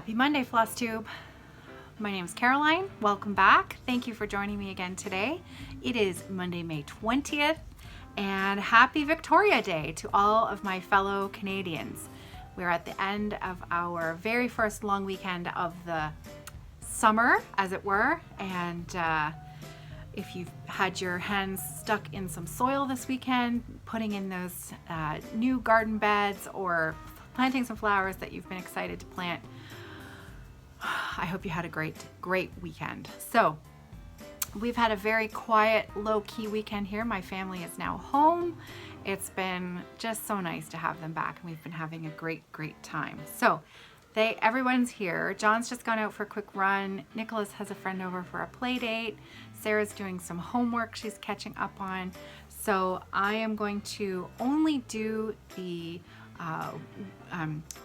Happy Monday, Flosstube. My name is Caroline. Welcome back. Thank you for joining me again today. It is Monday, May 20th, and happy Victoria Day to all of my fellow Canadians. We're at the end of our very first long weekend of the summer, as it were, and if you've had your hands stuck in some soil this weekend, putting in those new garden beds or planting some flowers that you've been excited to plant, I hope you had a great weekend. So we've had a very quiet, low-key weekend here. My family is now home. It's been just so nice to have them back, and we've been having a great time. So everyone's here. John's just gone out for a quick run. Nicholas has a friend over for a play date. Sarah's doing some homework she's catching up on. So I am going to only do the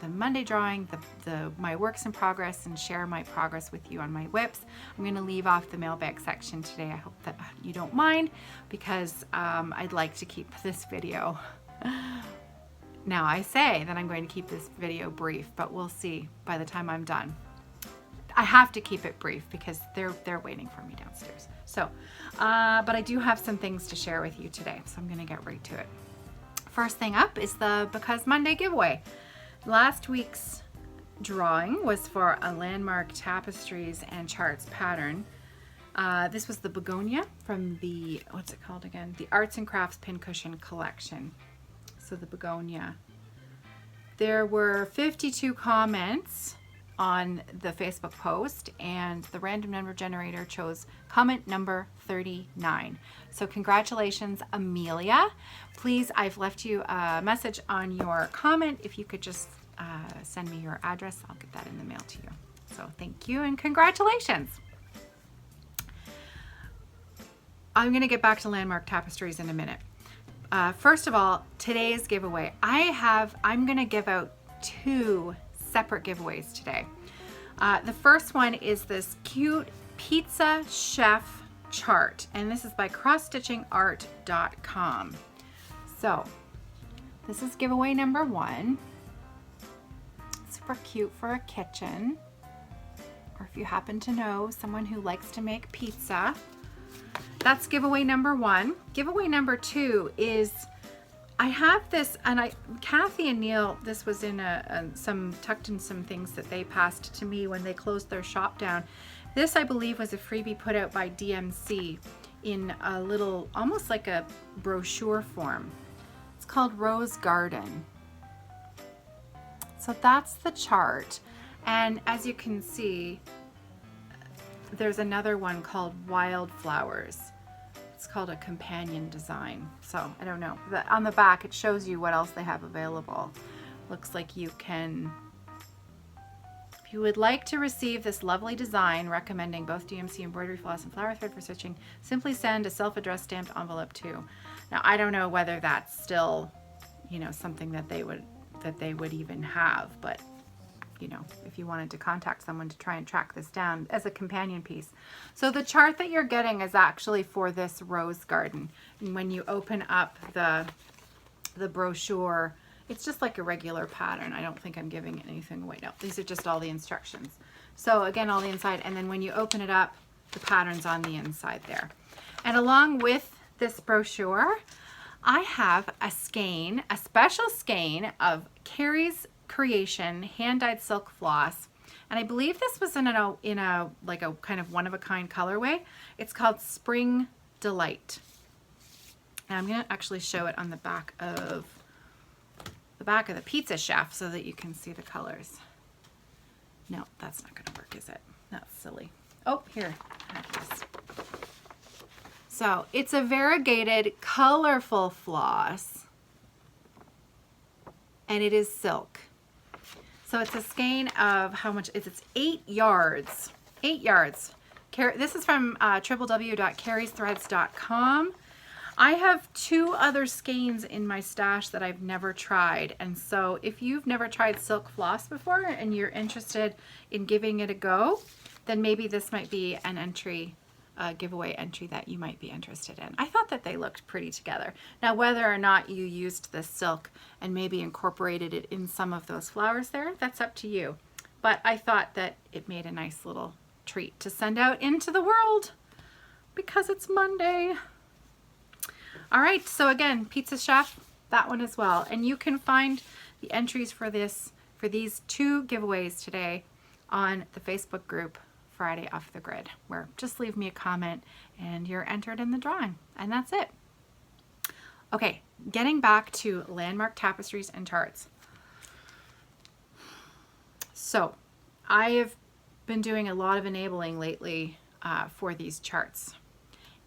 Monday drawing, my works in progress, and share my progress with you on my whips. I'm going to leave off the mailbag section today. I hope that you don't mind, because I'd like to keep this video. Now I say that I'm going to keep this video brief, but we'll see by the time I'm done. I have to keep it brief because they're waiting for me downstairs. So, but I do have some things to share with you today, so I'm going to get right to it. First thing up is the Because Monday giveaway. Last week's drawing was for a Landmark Tapestries and Charts pattern. This was the begonia from the, what's it called again? The Arts and Crafts Pincushion Collection. So the begonia. There were 52 comments on the Facebook post, and the random number generator chose comment number 39. So congratulations, Amelia. Please, I've left you a message on your comment. If you could just send me your address, I'll get that in the mail to you. So thank you and congratulations. I'm going to get back to Landmark Tapestries in a minute. First of all, today's giveaway, I'm going to give out 2 separate giveaways today. The first one is this cute pizza chef chart, and this is by crossstitchingart.com. So this is giveaway number 1. Super cute for a kitchen, or if you happen to know someone who likes to make pizza. That's giveaway number 1. Giveaway number 2 is, I have this, and Kathy and Neil, this was in tucked in some things that they passed to me when they closed their shop down. This, I believe, was a freebie put out by DMC in a little, almost like a brochure form. It's called Rose Garden. So that's the chart. And as you can see, there's another one called Wildflowers. It's called a companion design. So I don't know. On the back, it shows you what else they have available. Looks like you can, if you would like to receive this lovely design recommending both DMC embroidery floss and flower thread for stitching, simply send a self-addressed stamped envelope to. Now I don't know whether that's still, something that they would even have, but if you wanted to contact someone to try and track this down as a companion piece. So the chart that you're getting is actually for this rose garden. And when you open up the brochure, it's just like a regular pattern. I don't think I'm giving anything away. No, these are just all the instructions. So again, all the inside, and then when you open it up, the pattern's on the inside there. And along with this brochure, I have a skein, a special skein of Carrie's Creation hand-dyed silk floss, and I believe this was in a like a kind of one-of-a-kind colorway. It's called Spring Delight, and I'm going to actually show it on the back of the pizza chef so that you can see the colors. No, that's not going to work, is it? That's silly. Oh, here. So it's a variegated, colorful floss, and it is silk. So it's a skein of how much is it's 8 yards. 8 yards. This is from www.carriesthreads.com. I have 2 other skeins in my stash that I've never tried. And so if you've never tried silk floss before and you're interested in giving it a go, then maybe this might be an entry, giveaway entry that you might be interested in. I thought that they looked pretty together. Now, whether or not you used this silk and maybe incorporated it in some of those flowers there, that's up to you. but I thought that it made a nice little treat to send out into the world because it's Monday. All right, so again, Pizza Chef, that one as well. And you can find the entries for these 2 giveaways today on the Facebook group Friday Off the Grid, where just leave me a comment and you're entered in the drawing, and that's it. Okay, getting back to landmark tapestries and charts. So I have been doing a lot of enabling lately for these charts,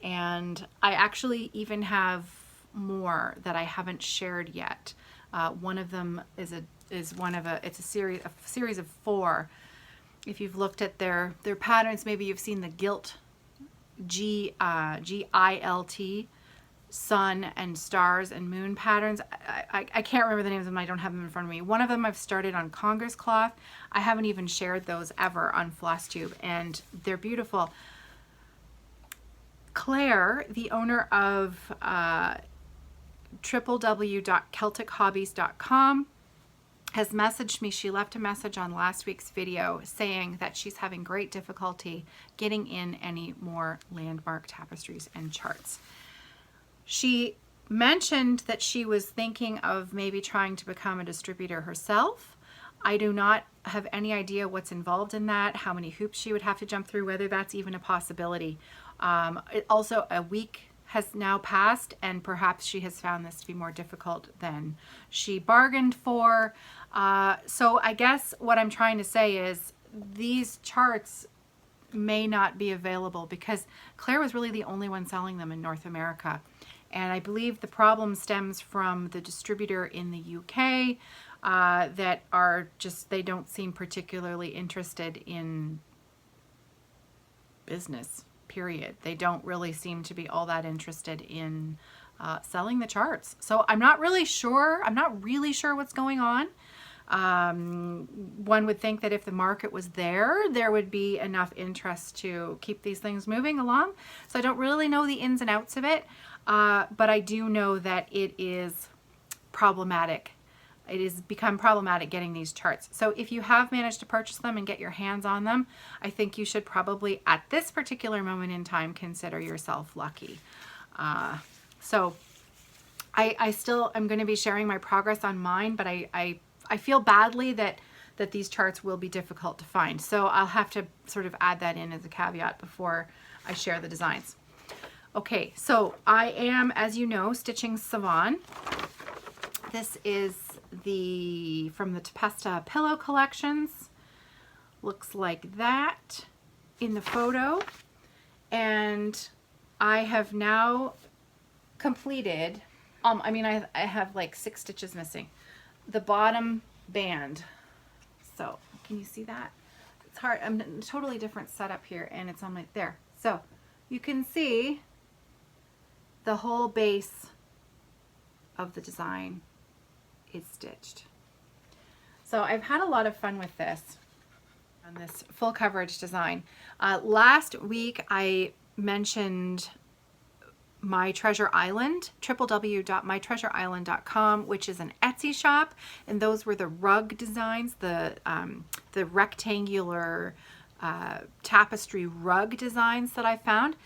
and I actually even have more that I haven't shared yet. One of them is it's a series of 4. If you've looked at their patterns, maybe you've seen the gilt, G-I-L-T, sun and stars and moon patterns. I can't remember the names of them. I don't have them in front of me. One of them I've started on Congress cloth. I haven't even shared those ever on Flosstube, and they're beautiful. Claire, the owner of www.celtichobbies.com, has messaged me. She left a message on last week's video saying that she's having great difficulty getting in any more landmark tapestries and charts. She mentioned that she was thinking of maybe trying to become a distributor herself. I do not have any idea what's involved in that, how many hoops she would have to jump through, whether that's even a possibility. Also, a week has now passed, and perhaps she has found this to be more difficult than she bargained for. So I guess what I'm trying to say is these charts may not be available because Claire was really the only one selling them in North America. And I believe the problem stems from the distributor in the UK that are just, they don't seem particularly interested in business, period. They don't really seem to be all that interested in selling the charts. So I'm not really sure. I'm not really sure what's going on. One would think that if the market was there would be enough interest to keep these things moving along. So I don't really know the ins and outs of it. But I do know that it is problematic. It has become problematic getting these charts. So if you have managed to purchase them and get your hands on them, I think you should probably, at this particular moment in time, consider yourself lucky. So I still am going to be sharing my progress on mine, but I feel badly that these charts will be difficult to find. So I'll have to sort of add that in as a caveat before I share the designs. Okay, so I am, as you know, stitching Savon. This is from the Tempesta Pillow Collections. Looks like that in the photo. And I have now completed, I have like 6 stitches missing. The bottom band. So, can you see that? It's hard. I'm in a totally different setup here, and it's on my, there. So, you can see the whole base of the design is stitched. So I've had a lot of fun with this, on this full coverage design. Last week I mentioned MyTreasureIsland, www.mytreasureisland.com, which is an Etsy shop, and those were the rug designs, the rectangular tapestry rug designs that I found.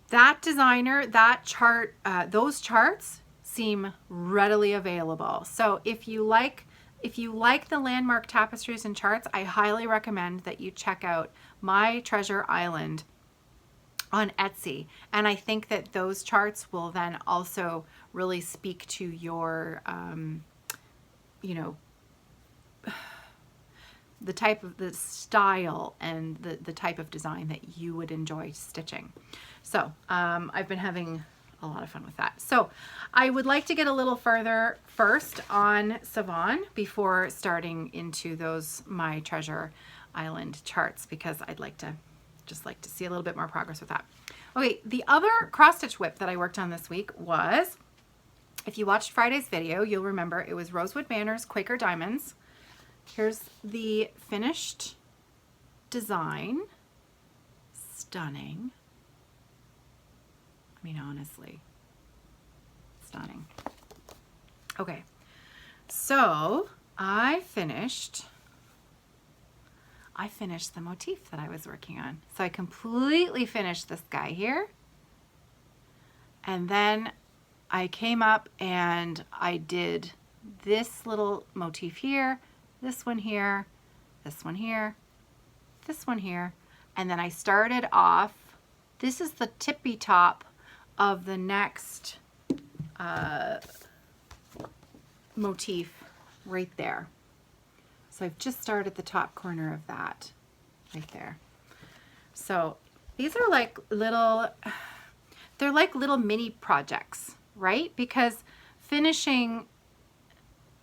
That designer, that chart, those charts seem readily available. So if you like the landmark tapestries and charts, I highly recommend that you check out My Treasure Island on Etsy. And I think that those charts will then also really speak to your, the type of the style and the type of design that you would enjoy stitching. So I've been having a lot of fun with that. So I would like to get a little further first on Savon before starting into those My Treasure Island charts, because I'd like to see a little bit more progress with that. Okay, the other cross stitch whip that I worked on this week was, if you watched Friday's video, you'll remember it was Rosewood Manors Quaker Diamonds. Here's the finished design. Stunning. I mean, honestly, stunning. Okay, so I finished I finished the motif that I was working on. So I completely finished this guy here. And then I came up and I did this little motif here, this one here, this one here, this one here. And then I started off, this is the tippy top of the next motif right there. So I've just started the top corner of that right there. So these are like little, they're like little mini projects, right? Because finishing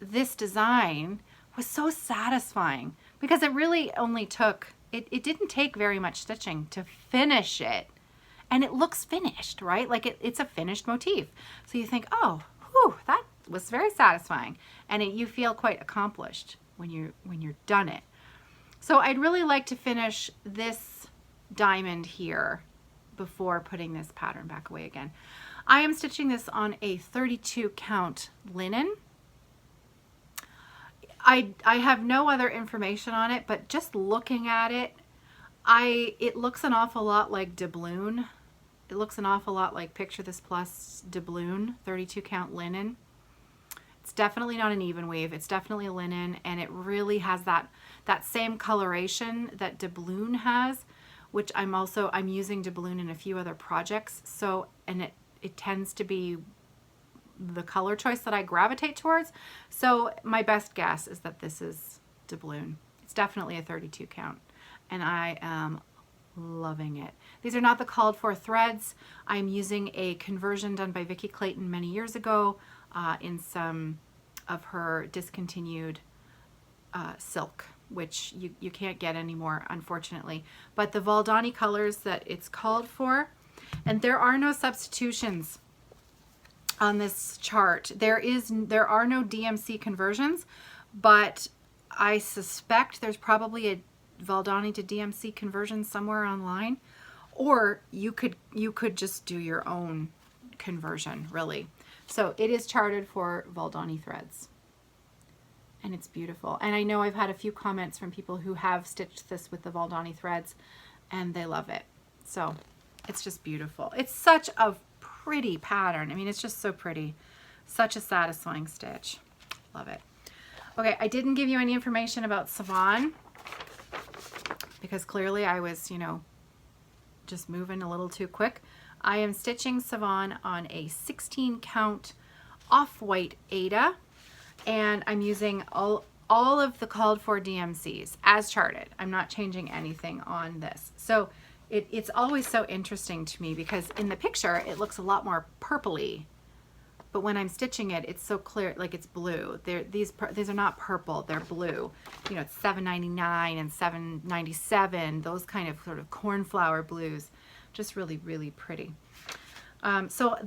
this design was so satisfying because it really only took, it didn't take very much stitching to finish it. And it looks finished, right? Like it's a finished motif. So you think, oh, whew, that was very satisfying. And you feel quite accomplished when you're done it. So I'd really like to finish this diamond here before putting this pattern back away again. I am stitching this on a 32 count linen. I have no other information on it, but just looking at it, it looks an awful lot like doubloon. It looks an awful lot like Picture This Plus doubloon, 32 count linen. It's definitely not an even weave. It's definitely a linen, and it really has that same coloration that doubloon has, which I'm using doubloon in a few other projects. So, and it tends to be the color choice that I gravitate towards. So my best guess is that this is doubloon. It's definitely a 32 count, and I am loving it. These are not the called for threads. I'm using a conversion done by Vicki Clayton many years ago in some of her discontinued silk, which you can't get anymore, unfortunately. But the Valdani colors that it's called for, and there are no substitutions on this chart. There are no DMC conversions, but I suspect there's probably a Valdani to DMC conversion somewhere online, or you could just do your own conversion, really. So it is charted for Valdani threads, and it's beautiful. And I know I've had a few comments from people who have stitched this with the Valdani threads, and they love it. So it's just beautiful. It's such a pretty pattern. I mean, it's just so pretty. Such a satisfying stitch. Love it. Okay, I didn't give you any information about Savon because clearly I was, just moving a little too quick. I am stitching Savon on a 16 count off-white Aida, and I'm using all of the called for DMCs as charted. I'm not changing anything on this. So it's always so interesting to me because in the picture it looks a lot more purpley, but when I'm stitching it, it's so clear, like it's blue. These are not purple, they're blue. It's $7.99 and $7.97, those kind of sort of cornflower blues. Just really, really pretty. So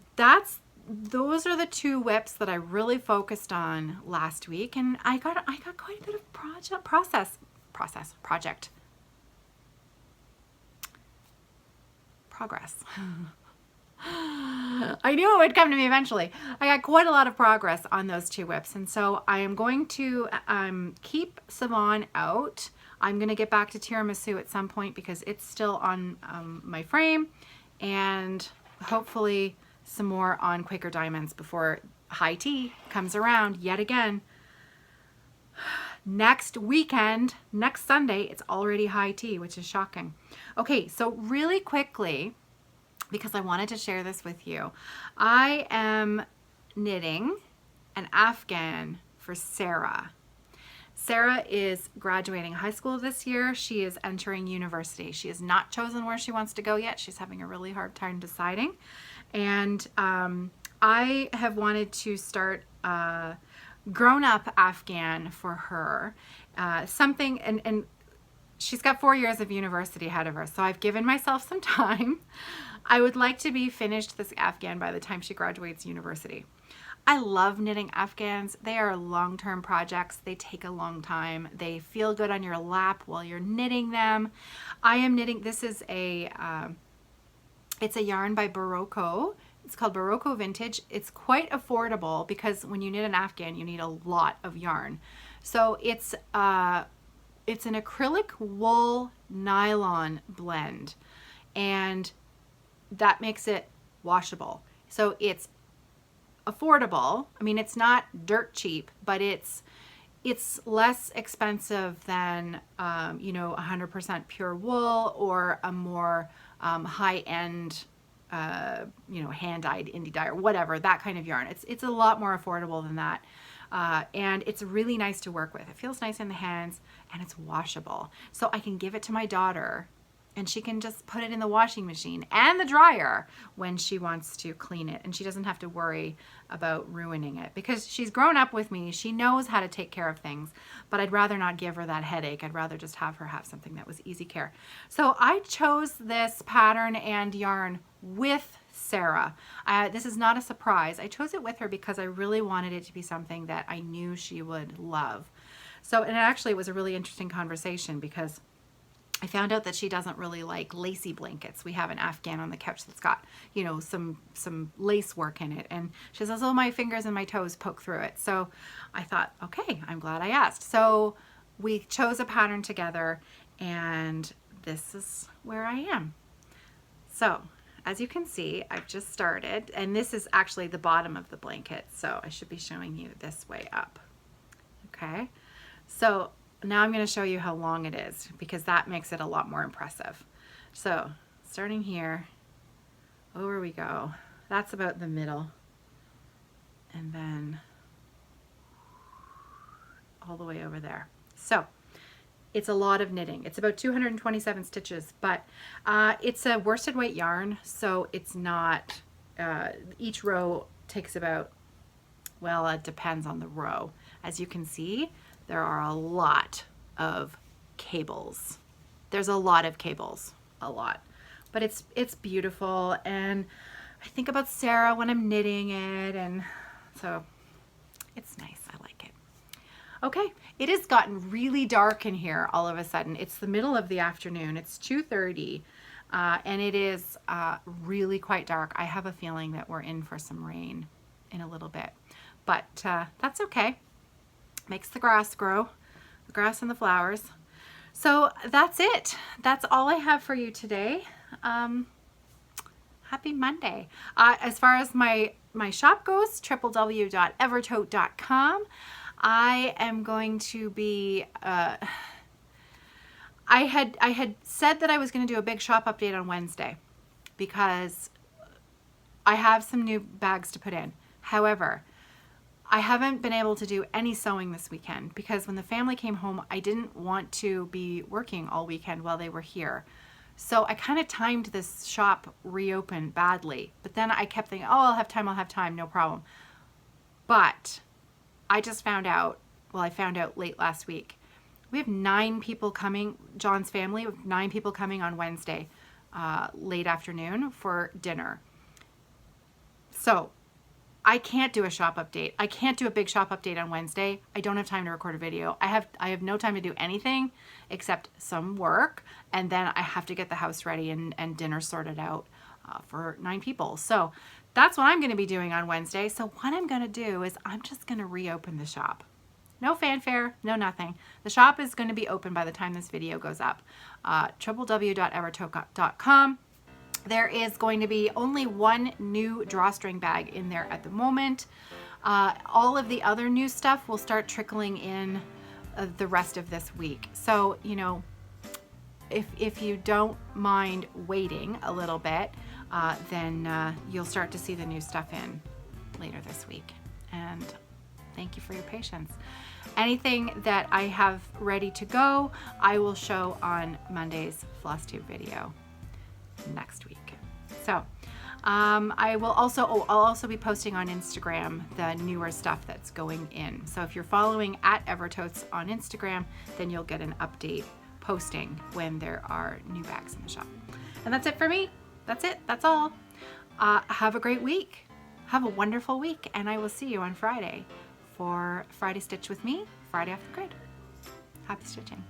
those are the two whips that I really focused on last week, and I got quite a bit of progress. I knew it would come to me eventually. I got quite a lot of progress on those two whips, and so I am going to keep Savon out. I'm going to get back to tiramisu at some point because it's still on my frame, and hopefully some more on Quaker Diamonds before high tea comes around yet again. Next weekend, next Sunday, it's already high tea, which is shocking. Okay, so really quickly, because I wanted to share this with you, I am knitting an Afghan for Sarah. Sarah is graduating high school this year. She is entering university. She has not chosen where she wants to go yet. She's having a really hard time deciding. And I have wanted to start a grown-up Afghan for her. Something, and she's got 4 years of university ahead of her, so I've given myself some time. I would like to be finished this Afghan by the time she graduates university. I love knitting Afghans. They are long-term projects. They take a long time. They feel good on your lap while you're knitting them. I am knitting, this is it's a yarn by Barocco. It's called Barocco Vintage. It's quite affordable because when you knit an Afghan, you need a lot of yarn. So it's it's an acrylic wool nylon blend, and that makes it washable. So it's affordable. I mean, it's not dirt cheap, but it's less expensive than, you know, 100% pure wool or a more high-end, you know, hand-dyed indie dye or whatever, that kind of yarn. It's a lot more affordable than that. And it's really nice to work with. It feels nice in the hands, and it's washable. So I can give it to my daughter, and she can just put it in the washing machine and the dryer when she wants to clean it. And she doesn't have to worry about ruining it, because she's grown up with me. She knows how to take care of things, but I'd rather not give her that headache. I'd rather just have her have something that was easy care. So I chose this pattern and yarn with Sarah. This is not a surprise. I chose it with her because I really wanted it to be something that I knew she would love. So, and actually it was a really interesting conversation, because I found out that she doesn't really like lacy blankets. We have an Afghan on the couch that's got, you know, some lace work in it. And she says, oh, my fingers and my toes poke through it. So I thought, okay, I'm glad I asked. So we chose a pattern together, and this is where I am. So as you can see, I've just started, and this is actually the bottom of the blanket. So I should be showing you this way up. Okay. So now I'm going to show you how long it is, because that makes it a lot more impressive. So starting here, over we go. That's about the middle. And then all the way over there. So it's a lot of knitting. It's about 227 stitches, but it's a worsted weight yarn, so it's not, each row takes about, well, it depends on the row. As you can see, there are a lot of cables. There's a lot of cables, a lot. But it's beautiful, and I think about Sarah when I'm knitting it, and so it's nice. I like it. Okay, it has gotten really dark in here all of a sudden. It's the middle of the afternoon. It's 2:30, and it is really quite dark. I have a feeling that we're in for some rain in a little bit, but that's okay. Makes the grass grow, the grass and the flowers. So that's it. That's all I have for you today. Happy Monday. As far as my shop goes, www.evertote.com. I am going to be, I had said that I was going to do a big shop update on Wednesday, because I have some new bags to put in. However, I haven't been able to do any sewing this weekend, because when the family came home, I didn't want to be working all weekend while they were here. So I kind of timed this shop reopen badly, but then I kept thinking, oh, I'll have time, no problem. But I just found out, well, I found out late last week, we have 9 people coming, John's family, with 9 people coming on Wednesday, late afternoon for dinner. So I can't do a shop update. I can't do a big shop update on Wednesday. I don't have time to record a video. I have no time to do anything except some work, and then I have to get the house ready and dinner sorted out for 9 people. So that's what I'm going to be doing on Wednesday. So what I'm going to do is I'm just going to reopen the shop. No fanfare, no nothing. The shop is going to be open by the time this video goes up. www.evertote.com. There is going to be only 1 new drawstring bag in there at the moment. All of the other new stuff will start trickling in the rest of this week. So, you know, if you don't mind waiting a little bit, then you'll start to see the new stuff in later this week. And thank you for your patience. Anything that I have ready to go, I will show on Monday's Flosstube video next week. So I'll also be posting on Instagram the newer stuff that's going in. So if you're following @Evertotes on Instagram, then you'll get an update posting when there are new bags in the shop. And that's it for me. That's it. That's all. Have a great week. Have a wonderful week, and I will see you on Friday for Friday Stitch with me, Friday Off the Grid. Happy stitching.